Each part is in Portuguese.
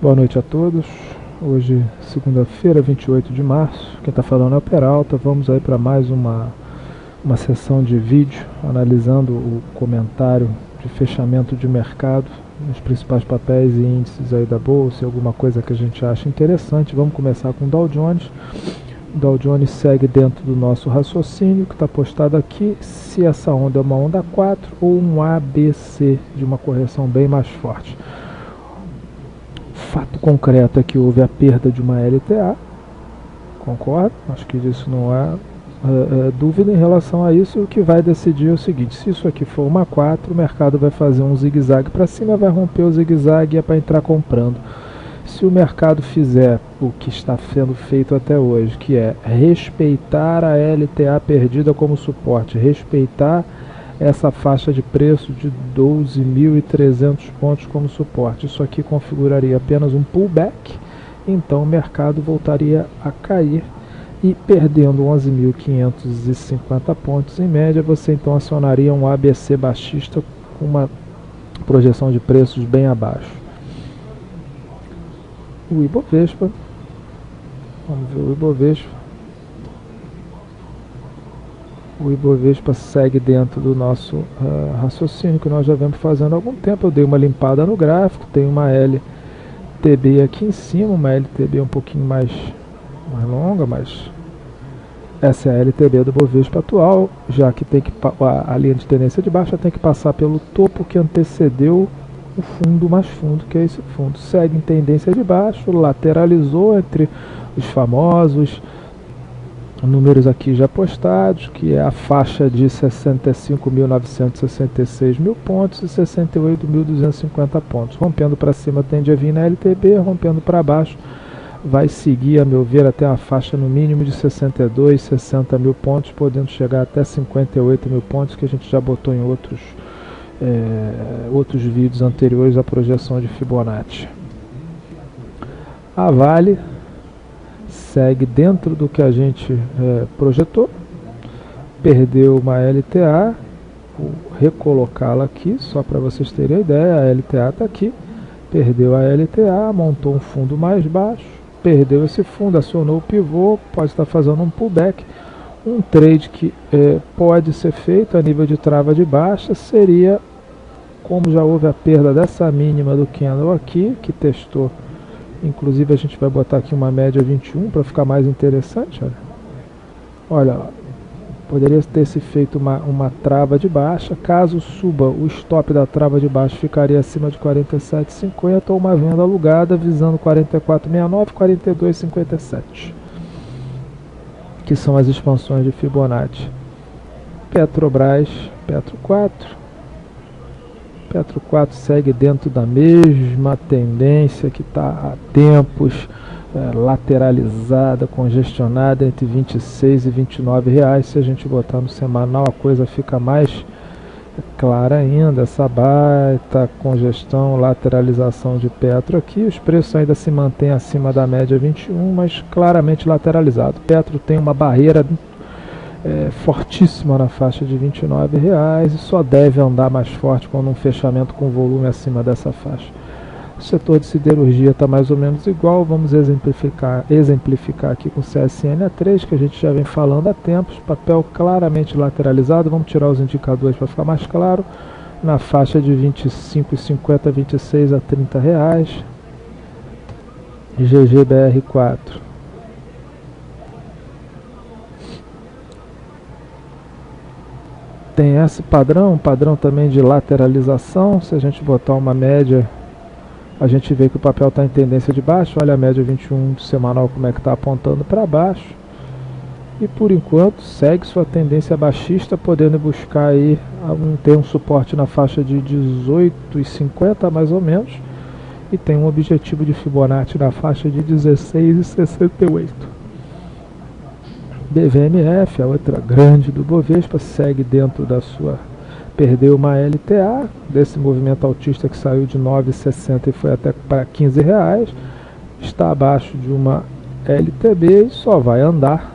Boa noite a todos. Hoje, segunda-feira, 28 de março. Quem está falando é o Peralta. Vamos aí para mais uma sessão de vídeo analisando o comentário de fechamento de mercado nos principais papéis e índices aí da bolsa, alguma coisa que a gente acha interessante. Vamos começar com o Dow Jones. O Dow Jones segue dentro do nosso raciocínio que está postado aqui, se essa onda é uma onda 4 ou um ABC de uma correção bem mais forte. Fato concreto é que houve a perda de uma LTA, concordo, acho que isso não há dúvida em relação a isso. O que vai decidir é o seguinte: se isso aqui for uma 4, o mercado vai fazer um zigue-zague para cima, vai romper o zigue-zague e é para entrar comprando. Se o mercado fizer o que está sendo feito até hoje, que é respeitar a LTA perdida como suporte, respeitar essa faixa de preço de 12.300 pontos como suporte, isso aqui configuraria apenas um pullback, então o mercado voltaria a cair e perdendo 11.550 pontos em média, você então acionaria um ABC baixista com uma projeção de preços bem abaixo. O Ibovespa, vamos ver o Ibovespa. O Ibovespa segue dentro do nosso raciocínio que nós já vemos fazendo há algum tempo. Eu dei uma limpada no gráfico, tem uma LTB aqui em cima, uma LTB um pouquinho mais longa, mas essa é a LTB do Ibovespa atual, já que tem que a linha de tendência de baixa tem que passar pelo topo que antecedeu o fundo mais fundo, que é esse fundo. Segue em tendência de baixo, lateralizou entre os famosos números aqui já postados, que é a faixa de 65.966 mil pontos e 68.250 pontos. Rompendo para cima tende a vir na LTB, rompendo para baixo vai seguir, a meu ver, até a faixa no mínimo de 62, 60 mil pontos, podendo chegar até 58 mil pontos, que a gente já botou em outros vídeos anteriores à projeção de Fibonacci. A Vale segue dentro do que a gente projetou, perdeu uma LTA, vou recolocá-la aqui só para vocês terem a ideia. A LTA está aqui, perdeu a LTA, montou um fundo mais baixo, perdeu esse fundo, acionou o pivô, pode estar fazendo um pullback. Um trade que pode ser feito a nível de trava de baixa seria, como já houve a perda dessa mínima do candle aqui, que testou. Inclusive a gente vai botar aqui uma média 21 para ficar mais interessante. Olha, poderia ter se feito uma trava de baixa. Caso suba, o stop da trava de baixa ficaria acima de 47,50 ou uma venda alugada visando 44,69, 42,57, que são as expansões de Fibonacci. Petrobras, Petro 4 segue dentro da mesma tendência que está há tempos, lateralizada, congestionada entre 26 e 29 reais. Se a gente botar no semanal, a coisa fica mais clara ainda. Essa baita congestão, lateralização de Petro aqui. Os preços ainda se mantêm acima da média 21, mas claramente lateralizado. Petro tem uma barreira fortíssima na faixa de 29 reais e só deve andar mais forte quando um fechamento com volume acima dessa faixa. O setor de siderurgia está mais ou menos igual. Vamos exemplificar aqui com o CSN-A3, que a gente já vem falando há tempos. Papel claramente lateralizado. Vamos tirar os indicadores para ficar mais claro. Na faixa de 25,50, 26 a 30 reais. GGBR4 tem esse padrão, também de lateralização. Se a gente botar uma média, a gente vê que o papel está em tendência de baixo. Olha a média 21 semanal como é que está apontando para baixo. E por enquanto segue sua tendência baixista, podendo buscar aí ter um suporte na faixa de 18,50 mais ou menos. E tem um objetivo de Fibonacci na faixa de 16,68. BVMF, a outra grande do Bovespa, segue dentro da sua... Perdeu uma LTA, desse movimento altista que saiu de 9,60 e foi até para 15 reais. Está abaixo de uma LTB e só vai andar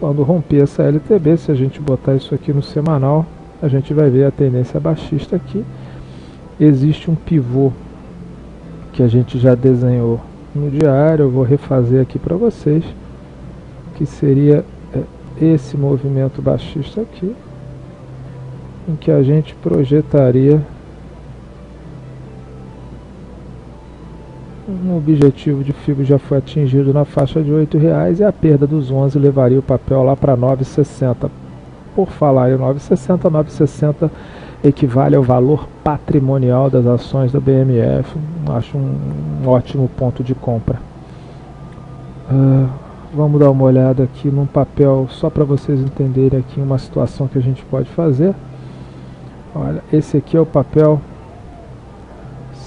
quando romper essa LTB. Se a gente botar isso aqui no semanal, a gente vai ver a tendência baixista aqui. Existe um pivô que a gente já desenhou no diário. Eu vou refazer aqui para vocês, que seria esse movimento baixista aqui, em que a gente projetaria um objetivo de FIBO já foi atingido na faixa de R$8 e a perda dos 11 levaria o papel lá para 9,60. Por falar em 9,60, 9,60 equivale ao valor patrimonial das ações da BMF. Acho um ótimo ponto de compra. Vamos dar uma olhada aqui num papel, só para vocês entenderem aqui uma situação que a gente pode fazer. Olha, esse aqui é o papel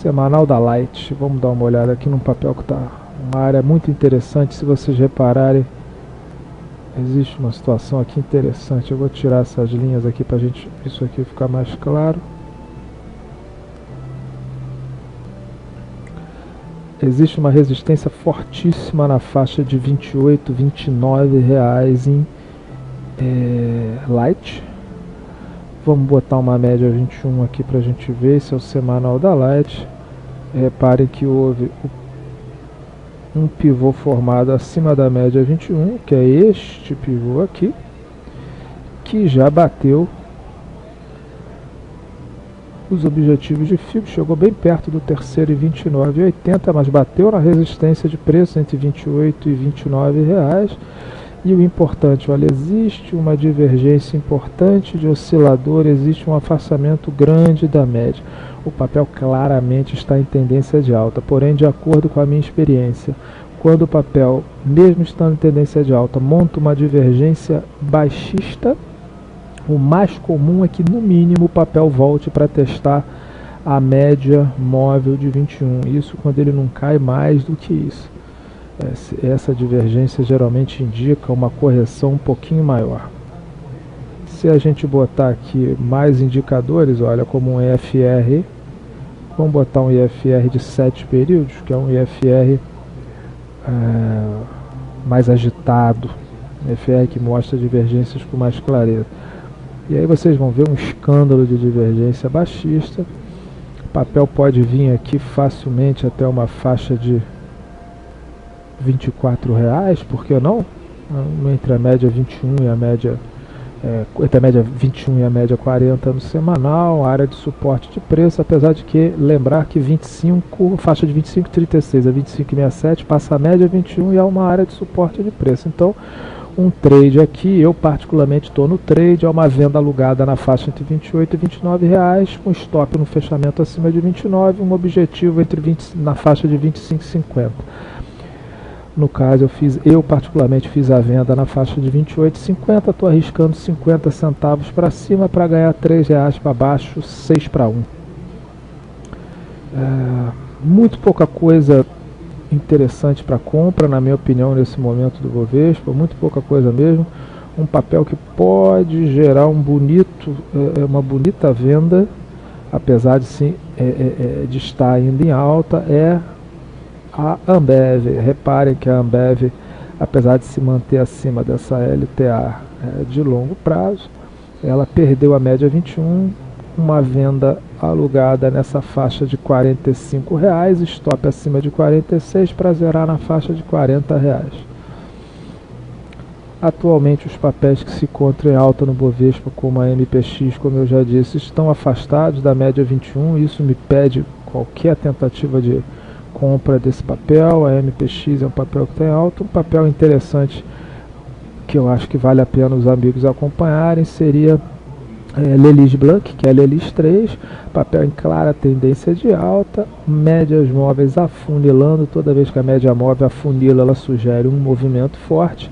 semanal da Light. Vamos dar uma olhada aqui num papel que está uma área muito interessante. Se vocês repararem, existe uma situação aqui interessante. Eu vou tirar essas linhas aqui para isso aqui ficar mais claro. Existe uma resistência fortíssima na faixa de R$28, R$29 em Light. Vamos botar uma média 21 aqui para a gente ver. Esse é o semanal da Light. Reparem que houve um pivô formado acima da média 21, que é este pivô aqui, que já bateu os objetivos de FIBO, chegou bem perto do terceiro em R$29,80, mas bateu na resistência de preço entre R$28 e R$29. E o importante, olha, existe uma divergência importante de oscilador, existe um afastamento grande da média. O papel claramente está em tendência de alta, porém, de acordo com a minha experiência, quando o papel, mesmo estando em tendência de alta, monta uma divergência baixista, o mais comum é que, no mínimo, o papel volte para testar a média móvel de 21. Isso quando ele não cai mais do que isso. Essa divergência geralmente indica uma correção um pouquinho maior. Se a gente botar aqui mais indicadores, olha, como um IFR, vamos botar um IFR de 7 períodos, que é um IFR mais agitado, um IFR que mostra divergências com mais clareza. E aí vocês vão ver um escândalo de divergência baixista. O papel pode vir aqui facilmente até uma faixa de R$24, por que não? Entre a média 21 e a média entre a média 21 e a média 40 no semanal, área de suporte de preço, apesar de que lembrar que 25, faixa de 25,36 a 25,67 passa a média 21 e há uma área de suporte de preço. Então, um trade aqui, eu particularmente estou no trade, é uma venda alugada na faixa entre R$28 e R$29, com stop no fechamento acima de 29, um objetivo na faixa de 25,50. No caso, eu particularmente fiz a venda na faixa de 28,50, estou arriscando 50 centavos para cima para ganhar R$3 para baixo, 6 para 1. Muito pouca coisa interessante para compra, na minha opinião, nesse momento do Bovespa, muito pouca coisa mesmo. Um papel que pode gerar uma bonita venda, apesar de estar ainda em alta, é a Ambev. Reparem que a Ambev, apesar de se manter acima dessa LTA de longo prazo, ela perdeu a média 21, uma venda alugada nessa faixa de R$45, stop acima de 46 para zerar na faixa de R$40. Atualmente os papéis que se encontram em alta no Bovespa, como a MPX, como eu já disse, estão afastados da média 21, isso me pede qualquer tentativa de compra desse papel. A MPX é um papel que está em alta. Um papel interessante que eu acho que vale a pena os amigos acompanharem seria Lelis Blanc, que é Lelis 3, papel em clara tendência de alta, médias móveis afunilando. Toda vez que a média móvel afunila, ela sugere um movimento forte.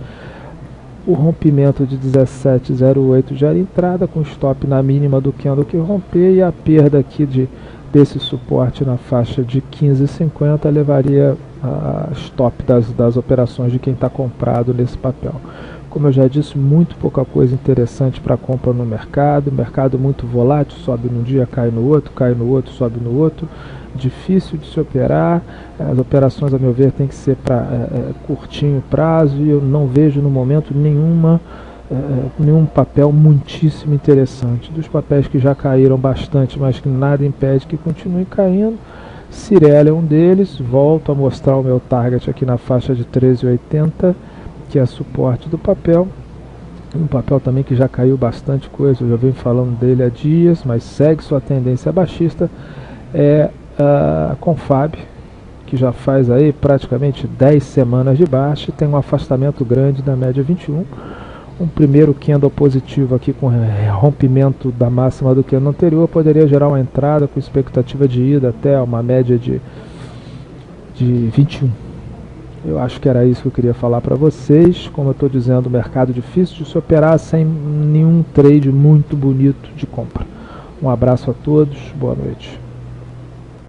O rompimento de 17,08 gera entrada, com stop na mínima do candle que romper, e a perda aqui desse suporte na faixa de 15,50 levaria a stop das operações de quem está comprado nesse papel. Como eu já disse, muito pouca coisa interessante para compra no mercado. Mercado muito volátil, sobe num dia, cai no outro, sobe no outro. Difícil de se operar. As operações, a meu ver, tem que ser para curtinho prazo, e eu não vejo no momento nenhum papel muitíssimo interessante. Dos papéis que já caíram bastante, mas que nada impede que continuem caindo, Cirela é um deles, volto a mostrar o meu target aqui na faixa de 13,80, que é suporte do papel. Um papel também que já caiu bastante coisa, eu já venho falando dele há dias, mas segue sua tendência baixista, é a Confab, que já faz aí praticamente 10 semanas de baixa, tem um afastamento grande da média 21, um primeiro candle positivo aqui com rompimento da máxima do candle anterior, poderia gerar uma entrada com expectativa de ida até uma média de 21. Eu acho que era isso que eu queria falar para vocês. Como eu estou dizendo, mercado difícil de se operar sem nenhum trade muito bonito de compra. Um abraço a todos, boa noite.